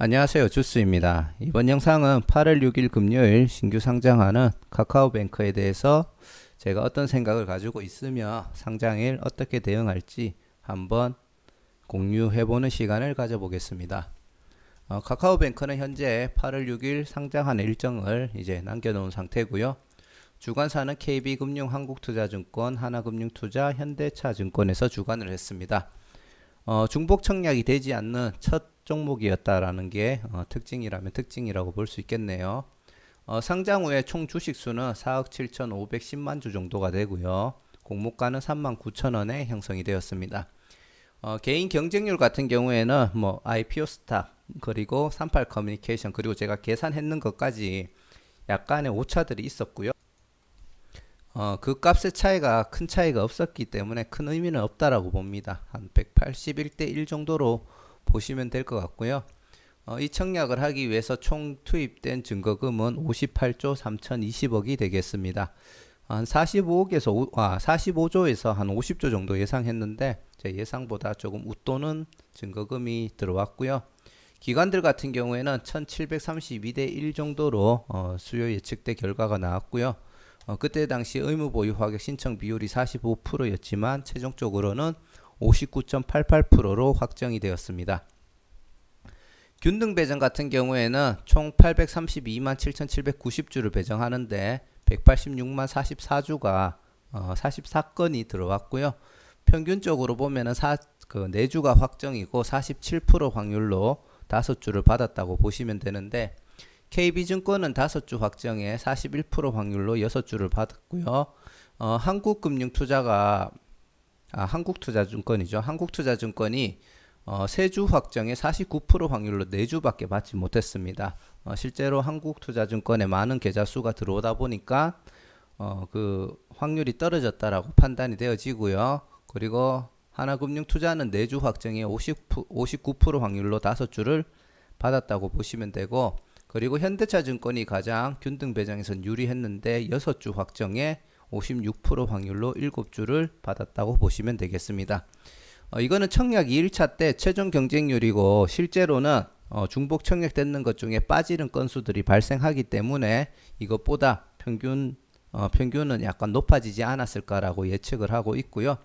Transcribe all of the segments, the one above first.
안녕하세요. 주스입니다. 이번 영상은 8월 6일 금요일 신규 상장하는 카카오뱅크에 대해서 제가 어떤 생각을 가지고 있으며 상장일 어떻게 대응할지 한번 공유해보는 시간을 가져보겠습니다. 카카오뱅크는 현재 8월 6일 상장하는 일정을 이제 남겨놓은 상태고요. 주관사는 KB금융, 한국투자증권, 하나금융투자, 현대차증권에서 주관을 했습니다. 중복 청약이 되지 않는 첫 종목이었다라는 게 특징이라면 특징이라고 볼 수 있겠네요. 상장 후에 총 주식수는 4억 7,510만 주 정도가 되고요. 공모가는 39,000원에 형성이 되었습니다. 개인 경쟁률 같은 경우에는 뭐 IPO 스탁 그리고 38 커뮤니케이션 그리고 제가 계산했는 것까지 약간의 오차들이 있었고요. 그 값의 차이가 큰 차이가 없었기 때문에 큰 의미는 없다라고 봅니다. 한 181대 1 정도로 보시면 될 것 같고요. 이 청약을 하기 위해서 총 투입된 증거금은 58조 3020억이 되겠습니다. 한 45조에서 한 50조 정도 예상했는데 제 예상보다 조금 웃도는 증거금이 들어왔고요. 기관들 같은 경우에는 1732대 1 정도로 수요 예측대 결과가 나왔고요. 그때 당시 의무보유 확약 신청 비율이 45%였지만 최종적으로는 59.88%로 확정이 되었습니다. 균등 배정 같은 경우에는 총 832만 7,790주를 배정하는데 186만 44주가 44건이 들어왔고요. 평균적으로 보면은 4주가 확정이고 47% 확률로 5주를 받았다고 보시면 되는데 KB증권은 5주 확정에 41% 확률로 6주를 받았고요. 한국투자증권이죠. 한국투자증권이 3주 확정에 49% 확률로 4주밖에 받지 못했습니다. 실제로 한국투자증권에 많은 계좌 수가 들어오다 보니까 그 확률이 떨어졌다라고 판단이 되어지고요. 그리고 하나금융투자는 4주 확정에 59% 확률로 5주를 받았다고 보시면 되고 그리고 현대차증권이 가장 균등 배정에선 유리했는데 6주 확정에 56% 확률로 7주를 받았다고 보시면 되겠습니다. 이거는 청약 2일차 때 최종 경쟁률이고 실제로는 중복 청약되는 것 중에 빠지는 건수들이 발생하기 때문에 이것보다 평균은 약간 높아지지 않았을까라고 예측을 하고 있고요.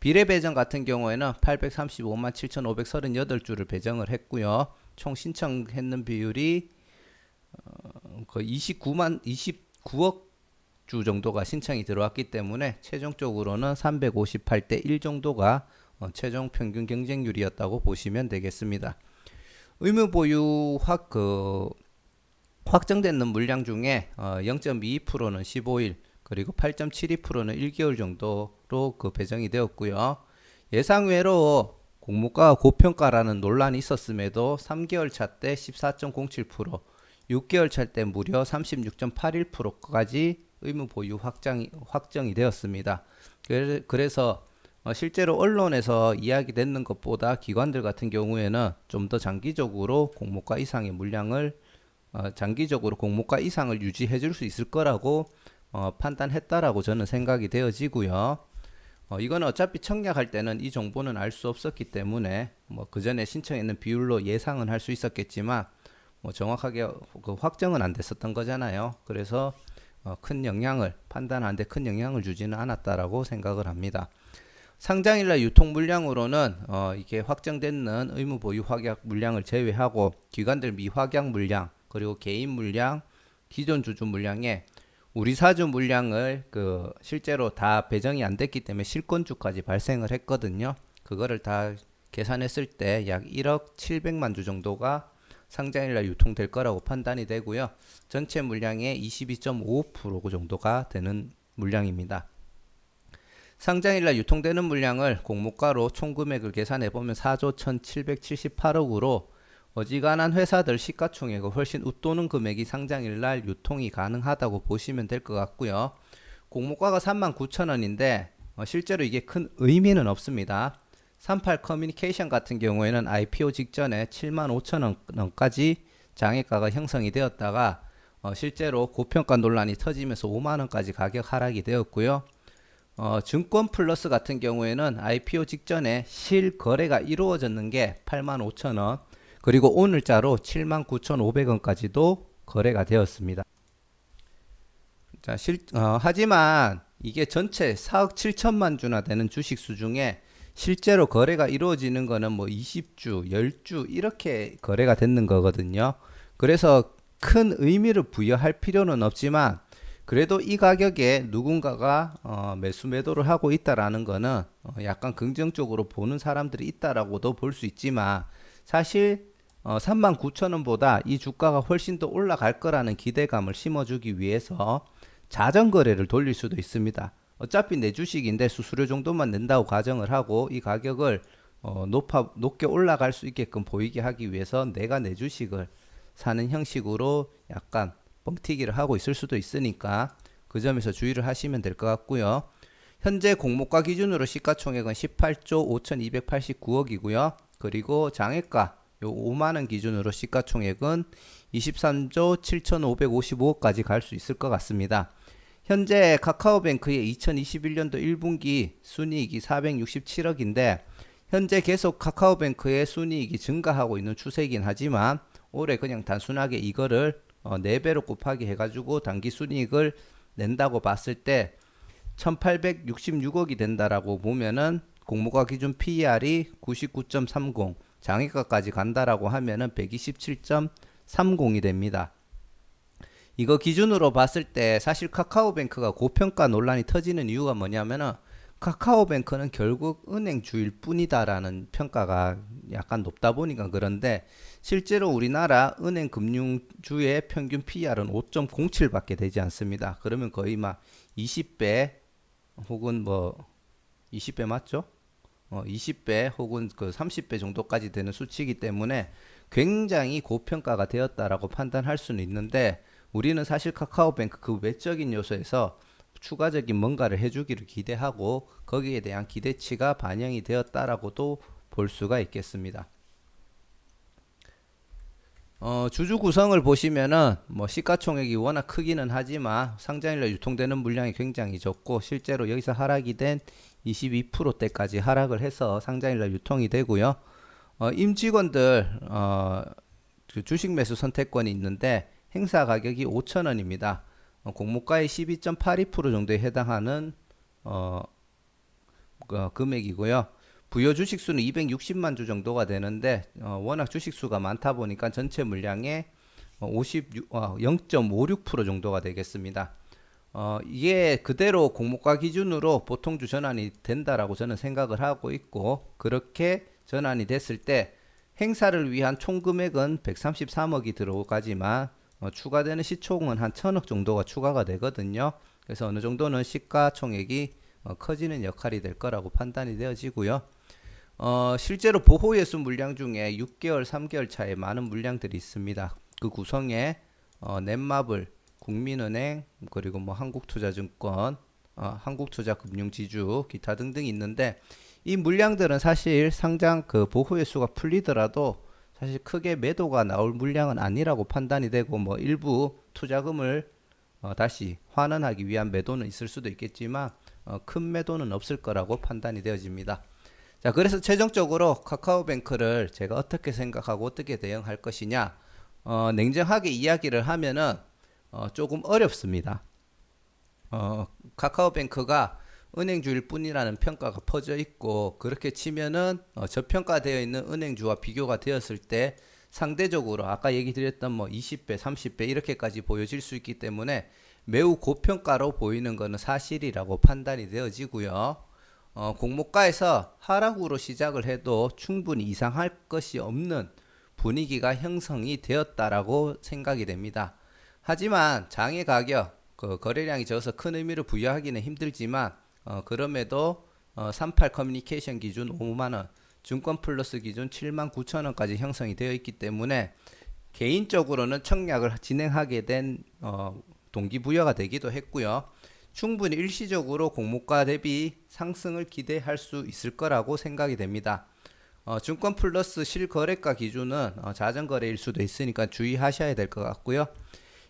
비례 배정 같은 경우에는 835만 7,538주를 배정을 했고요. 총 신청했는 비율이 거의 29억 주 정도가 신청이 들어왔기 때문에 최종적으로는 358대 1 정도가 최종 평균 경쟁률이었다고 보시면 되겠습니다. 의무 보유 확정되는 물량 중에 0.22%는 15일 그리고 8.72%는 1개월 정도로 배정이 되었고요. 예상외로 공모가가 고평가라는 논란이 있었음에도 3개월 차 때 14.07%, 6개월 차 때 무려 36.81%까지 의무 보유 확정이 되었습니다. 그래서 실제로 언론에서 이야기되는 것보다 기관들 같은 경우에는 좀 더 장기적으로 공모가 이상의 물량을 장기적으로 공모가 이상을 유지해 줄 수 있을 거라고 판단했다라고 저는 생각이 되어지고요. 이거는 어차피 청약할 때는 이 정보는 알 수 없었기 때문에 그 전에 신청했는 비율로 예상은 할 수 있었겠지만 정확하게 확정은 안 됐었던 거잖아요. 그래서 판단하는데 큰 영향을 주지는 않았다라고 생각을 합니다. 상장일날 유통 물량으로는 이게 확정되는 의무 보유 확약 물량을 제외하고 기관들 미확약 물량 그리고 개인 물량, 기존 주주 물량에 우리 사주 물량을 실제로 다 배정이 안 됐기 때문에 실권주까지 발생을 했거든요. 그거를 다 계산했을 때 약 1억 700만 주 정도가 상장일날 유통될 거라고 판단이 되고요. 전체 물량의 22.55% 정도가 되는 물량입니다. 상장일날 유통되는 물량을 공모가로 총 금액을 계산해 보면 4조 1778억으로 어지간한 회사들 시가총액을 훨씬 웃도는 금액이 상장일날 유통이 가능하다고 보시면 될 것 같고요. 공모가가 39,000원인데 실제로 이게 큰 의미는 없습니다. 38 커뮤니케이션 같은 경우에는 IPO 직전에 75,000원까지 장외가가 형성이 되었다가 실제로 고평가 논란이 터지면서 5만원까지 가격 하락이 되었고요. 증권 플러스 같은 경우에는 IPO 직전에 실거래가 이루어졌는 게 85,000원 그리고 오늘자로 79,500원까지도 거래가 되었습니다. 자, 하지만 이게 전체 4억 7천만 주나 되는 주식수 중에 실제로 거래가 이루어지는 거는 뭐 20주, 10주 이렇게 거래가 되는 거거든요. 그래서 큰 의미를 부여할 필요는 없지만 그래도 이 가격에 누군가가 매수 매도를 하고 있다라는 거는 약간 긍정적으로 보는 사람들이 있다라고도 볼 수 있지만 사실 39,000원보다 이 주가가 훨씬 더 올라갈 거라는 기대감을 심어주기 위해서 자전거래를 돌릴 수도 있습니다. 어차피 내 주식인데 수수료 정도만 낸다고 가정을 하고 이 가격을 높게 올라갈 수 있게끔 보이게 하기 위해서 내가 내 주식을 사는 형식으로 약간 뻥튀기를 하고 있을 수도 있으니까 그 점에서 주의를 하시면 될 것 같고요. 현재 공모가 기준으로 시가총액은 18조 5289억이고요. 그리고 장외가 요 5만원 기준으로 시가총액은 23조 7555억까지 갈 수 있을 것 같습니다. 현재 카카오뱅크의 2021년도 1분기 순이익이 467억인데 현재 계속 카카오뱅크의 순이익이 증가하고 있는 추세이긴 하지만 올해 그냥 단순하게 이거를 4배로 곱하기 해가지고 단기 순이익을 낸다고 봤을 때 1866억이 된다라고 보면은 공모가 기준 PER이 99.30 장외가까지 간다라고 하면은 127.30이 됩니다. 이거 기준으로 봤을 때 사실 카카오뱅크가 고평가 논란이 터지는 이유가 뭐냐면은 카카오뱅크는 결국 은행 주일 뿐이다라는 평가가 약간 높다 보니까 그런데 실제로 우리나라 은행 금융주의 평균 PER은 5.07밖에 되지 않습니다. 그러면 거의 막 20배 혹은 뭐 20배 맞죠? 20배 혹은 그 30배 정도까지 되는 수치이기 때문에 굉장히 고평가가 되었다라고 판단할 수는 있는데 우리는 사실 카카오뱅크 그 외적인 요소에서 추가적인 뭔가를 해주기를 기대하고 거기에 대한 기대치가 반영이 되었다라고도 볼 수가 있겠습니다. 주주 구성을 보시면은 뭐 시가총액이 워낙 크기는 하지만 상장일날 유통되는 물량이 굉장히 적고 실제로 여기서 하락이 된 22%대까지 하락을 해서 상장일날 유통이 되고요. 임직원들 그 주식 매수 선택권이 있는데 행사 가격이 5,000원입니다. 공모가의 12.82% 정도에 해당하는 금액이고요. 부여 주식수는 260만 주 정도가 되는데 워낙 주식수가 많다 보니까 전체 물량의 0.56% 정도가 되겠습니다. 이게 그대로 공모가 기준으로 보통주 전환이 된다라고 저는 생각을 하고 있고 그렇게 전환이 됐을 때 행사를 위한 총 금액은 133억이 들어가지만 추가되는 시총은 한 1,000억 정도가 추가가 되거든요. 그래서 어느 정도는 시가총액이 커지는 역할이 될 거라고 판단이 되어지고요. 실제로 보호예수 물량 중에 6개월, 3개월 차에 많은 물량들이 있습니다. 그 구성에 넷마블, 국민은행, 그리고 뭐 한국투자증권, 한국투자금융지주, 기타 등등이 있는데 이 물량들은 사실 상장 그 보호예수가 풀리더라도 사실 크게 매도가 나올 물량은 아니라고 판단이 되고 뭐 일부 투자금을 다시 환원하기 위한 매도는 있을 수도 있겠지만 큰 매도는 없을 거라고 판단이 되어집니다. 자, 그래서 최종적으로 카카오뱅크를 제가 어떻게 생각하고 어떻게 대응할 것이냐 냉정하게 이야기를 하면은 조금 어렵습니다. 카카오뱅크가 은행주일 뿐이라는 평가가 퍼져 있고 그렇게 치면은 저평가되어 있는 은행주와 비교가 되었을 때 상대적으로 아까 얘기 드렸던 뭐 20배, 30배 이렇게까지 보여질 수 있기 때문에 매우 고평가로 보이는 것은 사실이라고 판단이 되어지고요. 공모가에서 하락으로 시작을 해도 충분히 이상할 것이 없는 분위기가 형성이 되었다라고 생각이 됩니다. 하지만 장외 가격, 그 거래량이 적어서 큰 의미를 부여하기는 힘들지만 그럼에도 38 커뮤니케이션 기준 5만원, 증권 플러스 기준 79,000원까지 형성이 되어 있기 때문에 개인적으로는 청약을 진행하게 된 동기부여가 되기도 했고요. 충분히 일시적으로 공모가 대비 상승을 기대할 수 있을 거라고 생각이 됩니다. 증권 플러스 실거래가 기준은 자전거래일 수도 있으니까 주의하셔야 될 것 같고요.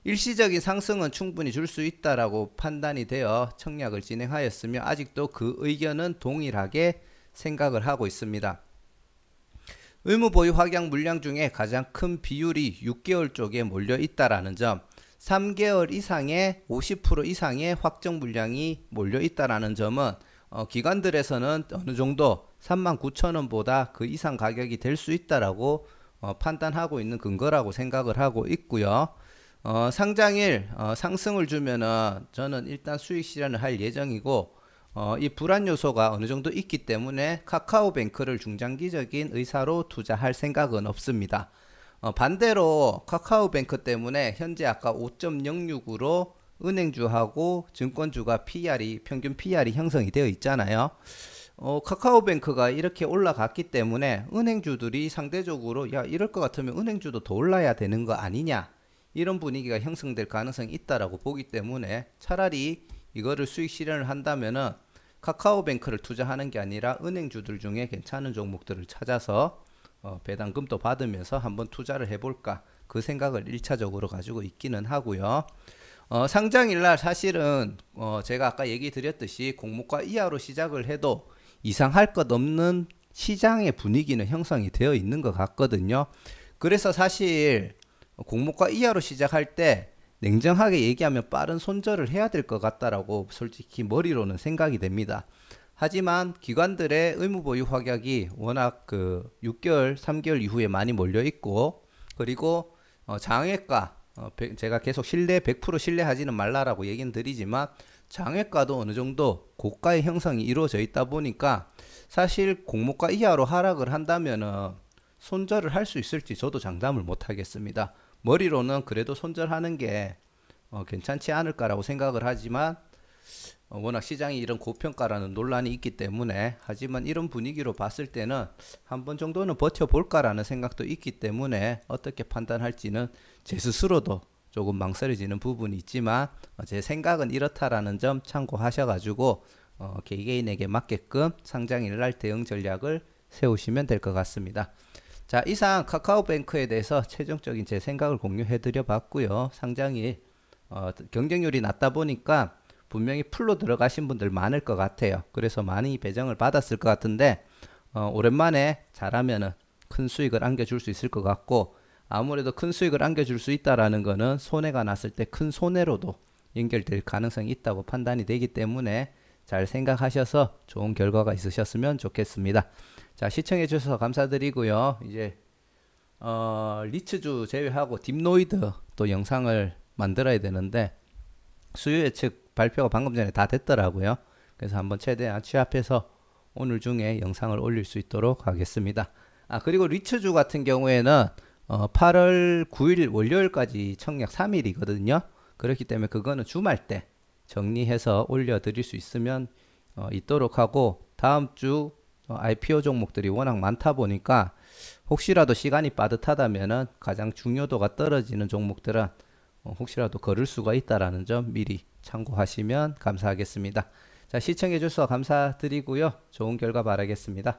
일시적인 상승은 충분히 줄 수 있다라고 판단이 되어 청약을 진행하였으며 아직도 그 의견은 동일하게 생각을 하고 있습니다. 의무 보유 확약 물량 중에 가장 큰 비율이 6개월 쪽에 몰려 있다라는 점, 3개월 이상의 50% 이상의 확정 물량이 몰려 있다라는 점은 기관들에서는 어느 정도 39,000원보다 그 이상 가격이 될 수 있다라고 판단하고 있는 근거라고 생각을 하고 있고요. 상장일 상승을 주면은 저는 일단 수익 실현을 할 예정이고, 이 불안 요소가 어느 정도 있기 때문에 카카오뱅크를 중장기적인 의사로 투자할 생각은 없습니다. 반대로 카카오뱅크 때문에 현재 아까 5.06으로 은행주하고 증권주가 평균 PR이 형성이 되어 있잖아요. 카카오뱅크가 이렇게 올라갔기 때문에 은행주들이 상대적으로 야, 이럴 것 같으면 은행주도 더 올라야 되는 거 아니냐, 이런 분위기가 형성될 가능성이 있다라고 보기 때문에 차라리 이거를 수익 실현을 한다면은 카카오뱅크를 투자하는 게 아니라 은행주들 중에 괜찮은 종목들을 찾아서 배당금도 받으면서 한번 투자를 해볼까, 그 생각을 1차적으로 가지고 있기는 하고요. 상장일날 사실은 제가 아까 얘기 드렸듯이 공모가 이하로 시작을 해도 이상할 것 없는 시장의 분위기는 형성이 되어 있는 것 같거든요. 그래서 사실 공모가 이하로 시작할 때 냉정하게 얘기하면 빠른 손절을 해야 될 것 같다라고 솔직히 머리로는 생각이 됩니다. 하지만 기관들의 의무보유 확약이 워낙 6개월, 3개월 이후에 많이 몰려 있고, 그리고 장외가 제가 계속 100% 신뢰하지는 말라라고 얘기는 드리지만 장외가도 어느 정도 고가의 형성이 이루어져 있다 보니까 사실 공모가 이하로 하락을 한다면은 손절을 할 수 있을지 저도 장담을 못 하겠습니다. 머리로는 그래도 손절하는 게 괜찮지 않을까라고 생각을 하지만 워낙 시장이 이런 고평가라는 논란이 있기 때문에, 하지만 이런 분위기로 봤을 때는 한 번 정도는 버텨볼까라는 생각도 있기 때문에 어떻게 판단할지는 제 스스로도 조금 망설여지는 부분이 있지만 제 생각은 이렇다라는 점 참고하셔가지고 개개인에게 맞게끔 상장일날 대응 전략을 세우시면 될 것 같습니다. 자, 이상 카카오뱅크에 대해서 최종적인 제 생각을 공유해 드려 봤고요. 상장일 경쟁률이 낮다 보니까 분명히 풀로 들어가신 분들 많을 것 같아요. 그래서 많이 배정을 받았을 것 같은데 오랜만에 잘하면은 큰 수익을 안겨줄 수 있을 것 같고, 아무래도 큰 수익을 안겨줄 수 있다라는 거는 손해가 났을 때 큰 손해로도 연결될 가능성이 있다고 판단이 되기 때문에 잘 생각하셔서 좋은 결과가 있으셨으면 좋겠습니다. 자, 시청해 주셔서 감사드리고요. 이제 리츠주 제외하고 딥노이드 또 영상을 만들어야 되는데 수요 예측 발표가 방금 전에 다 됐더라고요. 그래서 한번 최대한 취합해서 오늘 중에 영상을 올릴 수 있도록 하겠습니다. 그리고 리츠주 같은 경우에는 8월 9일 월요일까지 청약 3일이거든요. 그렇기 때문에 그거는 주말 때 정리해서 올려드릴 수 있으면 있도록 하고, 다음 주 IPO 종목들이 워낙 많다 보니까 혹시라도 시간이 빠듯하다면은 가장 중요도가 떨어지는 종목들은 혹시라도 거를 수가 있다라는 점 미리 참고하시면 감사하겠습니다. 자, 시청해 주셔서 감사드리고요. 좋은 결과 바라겠습니다.